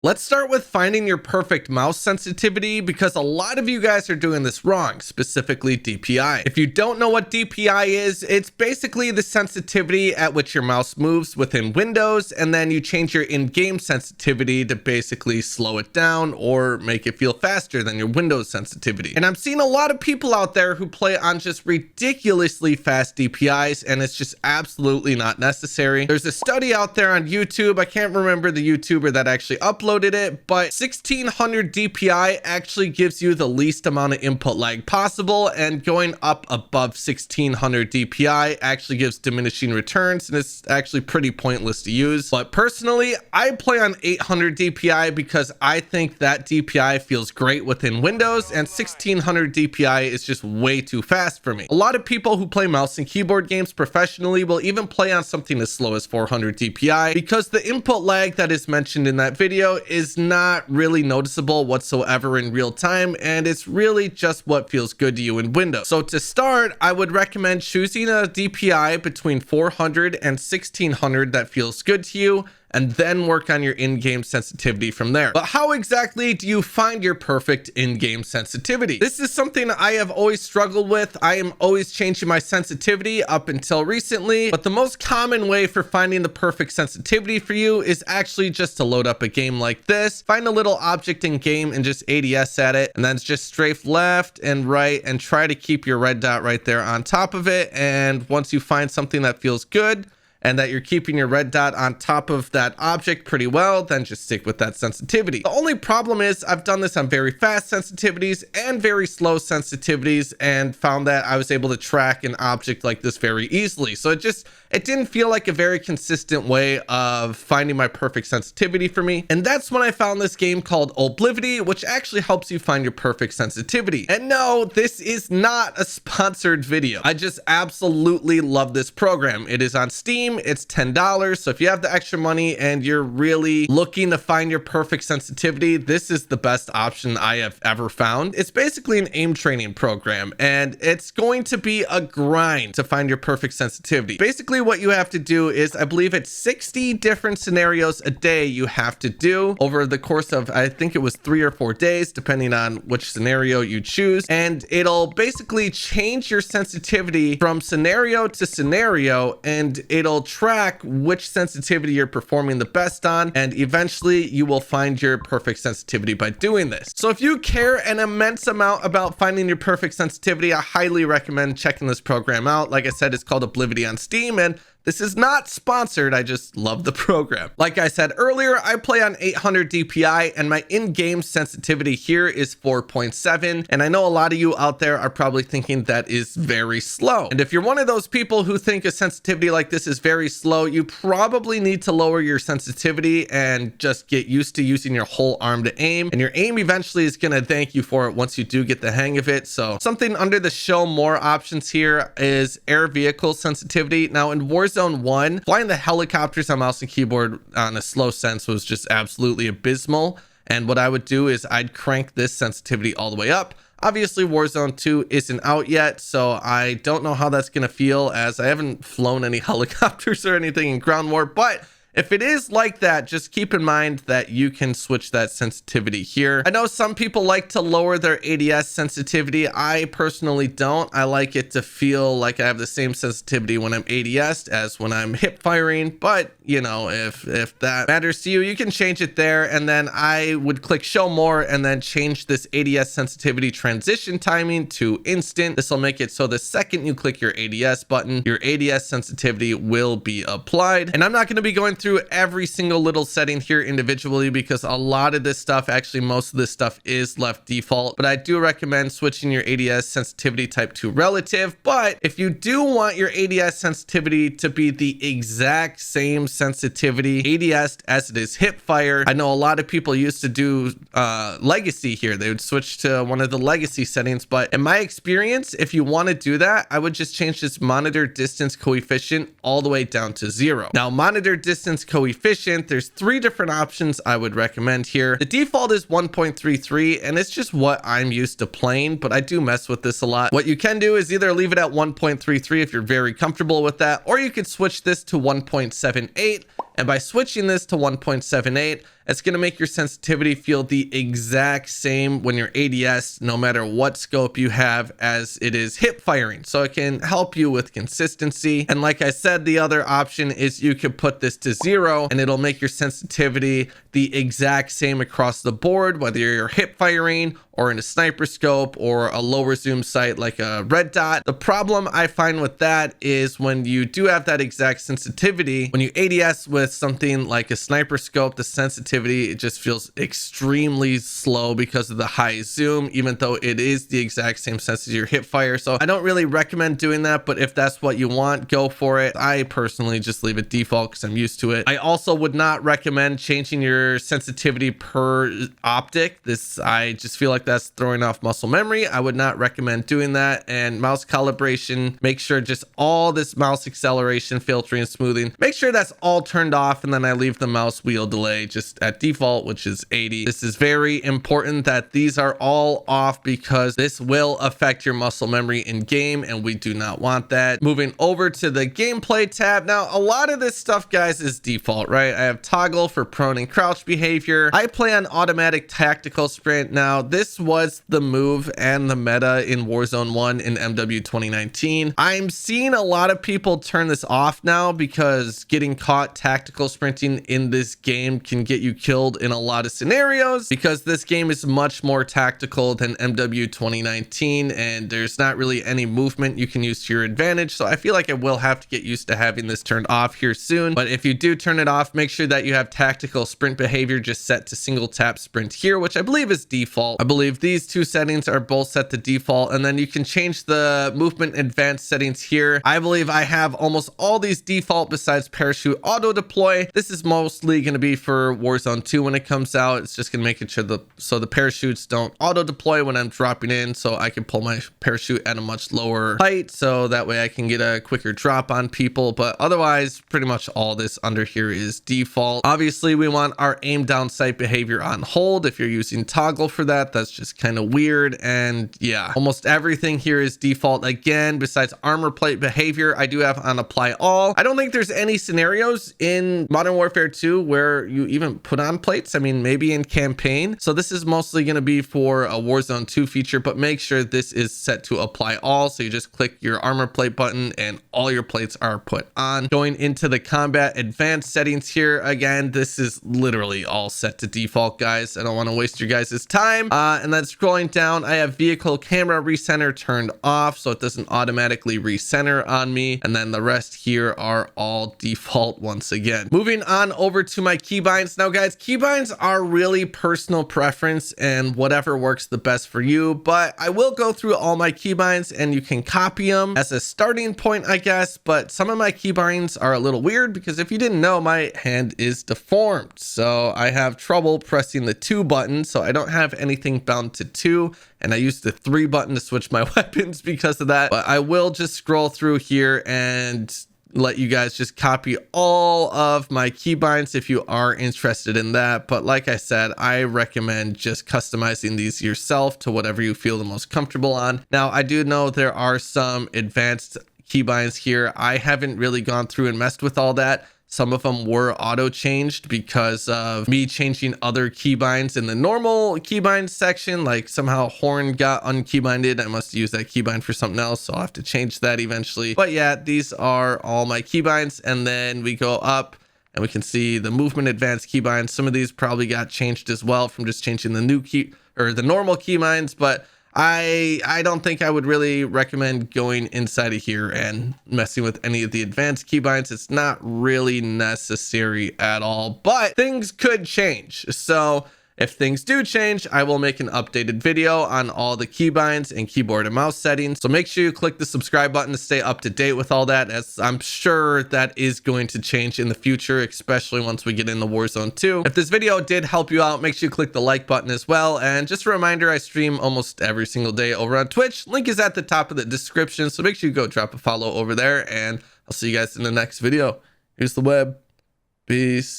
Let's start with finding your perfect mouse sensitivity because a lot of you guys are doing this wrong, specifically DPI. If you don't know what DPI is, it's basically the sensitivity at which your mouse moves within Windows, and then you change your in-game sensitivity to basically slow it down or make it feel faster than your Windows sensitivity. And I'm seeing a lot of people out there who play on just ridiculously fast DPIs, and it's just absolutely not necessary. There's a study out there on YouTube, I can't remember the YouTuber that actually uploaded it, but 1600 DPI actually gives you the least amount of input lag possible, and going up above 1600 DPI actually gives diminishing returns, and it's actually pretty pointless to use. But personally, I play on 800 DPI because I think that DPI feels great within Windows, and 1600 DPI is just way too fast for me. A lot of people who play mouse and keyboard games professionally will even play on something as slow as 400 DPI because the input lag that is mentioned in that video is not really noticeable whatsoever in real time, and it's really just what feels good to you in Windows. So to start, I would recommend choosing a DPI between 400 and 1600 that feels good to you, and then work on your in-game sensitivity from there. But how exactly do you find your perfect in-game sensitivity? This is something I have always struggled with. I am always changing my sensitivity up until recently, but the most common way for finding the perfect sensitivity for you is actually just to load up a game like this, find a little object in game and just ADS at it, and then just strafe left and right and try to keep your red dot right there on top of it. And once you find something that feels good, and that you're keeping your red dot on top of that object pretty well, then just stick with that sensitivity. The only problem is I've done this on very fast sensitivities and very slow sensitivities and found that I was able to track an object like this very easily. So it didn't feel like a very consistent way of finding my perfect sensitivity for me. And that's when I found this game called Oblivity, which actually helps you find your perfect sensitivity. And no, this is not a sponsored video. I just absolutely love this program. It is on Steam. It's $10. So if you have the extra money and you're really looking to find your perfect sensitivity, this is the best option I have ever found. It's basically an aim training program, and it's going to be a grind to find your perfect sensitivity. Basically what you have to do is, I believe it's 60 different scenarios a day you have to do over the course of, I think it was 3 or 4 days, depending on which scenario you choose. And it'll basically change your sensitivity from scenario to scenario, and it'll track which sensitivity you're performing the best on, and eventually you will find your perfect sensitivity by doing this. So if you care an immense amount about finding your perfect sensitivity, I highly recommend checking this program out. Like I said, it's called Oblivity on Steam, and this is not sponsored. I just love the program. Like I said earlier, I play on 800 DPI, and my in-game sensitivity here is 4.7. And I know a lot of you out there are probably thinking that is very slow. And if you're one of those people who think a sensitivity like this is very slow, you probably need to lower your sensitivity and just get used to using your whole arm to aim. And your aim eventually is going to thank you for it once you do get the hang of it. So something under the show more options here is air vehicle sensitivity. Now in Warzone 1, flying the helicopters on mouse and keyboard on a slow sense was just absolutely abysmal. And what I would do is I'd crank this sensitivity all the way up. Obviously, Warzone 2 isn't out yet, so I don't know how that's going to feel, as I haven't flown any helicopters or anything in Ground War. But if it is like that, just keep in mind that you can switch that sensitivity here. I know some people like to lower their ADS sensitivity. I personally don't. I like it to feel like I have the same sensitivity when I'm ADS'd as when I'm hip firing. But, you know, if that matters to you, you can change it there. And then I would click show more and then change this ADS sensitivity transition timing to instant. This will make it so the second you click your ADS button, your ADS sensitivity will be applied. And I'm not going to be going through every single little setting here individually because a lot of this stuff, actually most of this stuff, is left default, but I do recommend switching your ADS sensitivity type to relative. But if you do want your ADS sensitivity to be the exact same sensitivity ADS as it is hip fire, I know a lot of people used to do legacy here. They would switch to one of the legacy settings, but in my experience, if you want to do that, I would just change this monitor distance coefficient all the way down to 0. Now, monitor distance coefficient, there's 3 different options I would recommend here. The default is 1.33, and it's just what I'm used to playing, but I do mess with this a lot. What you can do is either leave it at 1.33 if you're very comfortable with that, or you could switch this to 1.78 And by switching this to 1.78, it's going to make your sensitivity feel the exact same when you're ADS, no matter what scope you have, as it is hip firing. So it can help you with consistency. And like I said, the other option is you could put this to 0 and it'll make your sensitivity the exact same across the board, whether you're hip firing or in a sniper scope or a lower zoom sight like a red dot. The problem I find with that is when you do have that exact sensitivity, when you ADS with something like a sniper scope, the sensitivity, it just feels extremely slow because of the high zoom, even though it is the exact same sense as your hip fire. So I don't really recommend doing that, but if that's what you want, go for it. I personally just leave it default because I'm used to it. I also would not recommend changing your sensitivity per optic. I just feel like that's throwing off muscle memory. I would not recommend doing that. And mouse calibration, make sure just all this mouse acceleration, filtering, smoothing, make sure that's all turned off. And then I leave the mouse wheel delay just at default, which is 80. This is very important that these are all off because this will affect your muscle memory in game and we do not want that. Moving over to the gameplay tab. Now, a lot of this stuff, guys, is default, right? I have toggle for prone and crouch behavior. I play on automatic tactical sprint. Now, this was the move and the meta in Warzone 1 in MW 2019. I'm seeing a lot of people turn this off now because getting caught tactical sprinting in this game can get you killed in a lot of scenarios, because this game is much more tactical than MW 2019 and there's not really any movement you can use to your advantage. So I feel like I will have to get used to having this turned off here soon. But if you do turn it off, make sure that you have tactical sprint behavior just set to single tap sprint here, which I believe is default. I believe these two settings are both set to default, and then you can change the movement advanced settings here. I believe I have almost all these default besides parachute auto deploy. This is mostly going to be for Warzone 2 when it comes out. It's just going to make it sure so the parachutes don't auto deploy when I'm dropping in, so I can pull my parachute at a much lower height so that way I can get a quicker drop on people. But otherwise, pretty much all this under here is default. Obviously, we want our aim down sight behavior on hold. If you're using toggle for that, that's just kind of weird. And yeah, almost everything here is default again, besides armor plate behavior. I do have on apply all. I don't think there's any scenarios in Modern Warfare 2 where you even put on plates. I mean, maybe in campaign. So this is mostly going to be for a Warzone 2 feature, but make sure this is set to apply all. So you just click your armor plate button and all your plates are put on. Going into the combat advanced settings here, again, this is literally all set to default, guys. I don't want to waste your guys' time. And then scrolling down, I have vehicle camera recenter turned off so it doesn't automatically recenter on me. And then the rest here are all default once again. Moving on over to my keybinds. Now, guys, keybinds are really personal preference and whatever works the best for you, but I will go through all my keybinds and you can copy them as a starting point, I guess. But some of my keybinds are a little weird because if you didn't know, my hand is deformed. So I have trouble pressing the 2 button. So I don't have anything bound to 2. And I use the 3 button to switch my weapons because of that. But I will just scroll through here and let you guys just copy all of my keybinds if you are interested in that. But like I said, I recommend just customizing these yourself to whatever you feel the most comfortable on. Now, I do know there are some advanced keybinds here. I haven't really gone through and messed with all that. Some of them were auto changed because of me changing other keybinds in the normal keybind section. Like somehow horn got unkeybinded. I must use that keybind for something else, so I'll have to change that eventually. But yeah, these are all my keybinds. And then we go up and we can see the movement advanced keybinds. Some of these probably got changed as well from just changing the new key or the normal keybinds, but I don't think I would really recommend going inside of here and messing with any of the advanced keybinds. It's not really necessary at all, but things could change. So if things do change, I will make an updated video on all the keybinds and keyboard and mouse settings. So make sure you click the subscribe button to stay up to date with all that, as I'm sure that is going to change in the future, especially once we get into Warzone 2. If this video did help you out, make sure you click the like button as well. And just a reminder, I stream almost every single day over on Twitch. Link is at the top of the description. So make sure you go drop a follow over there, and I'll see you guys in the next video. Here's the web. Peace.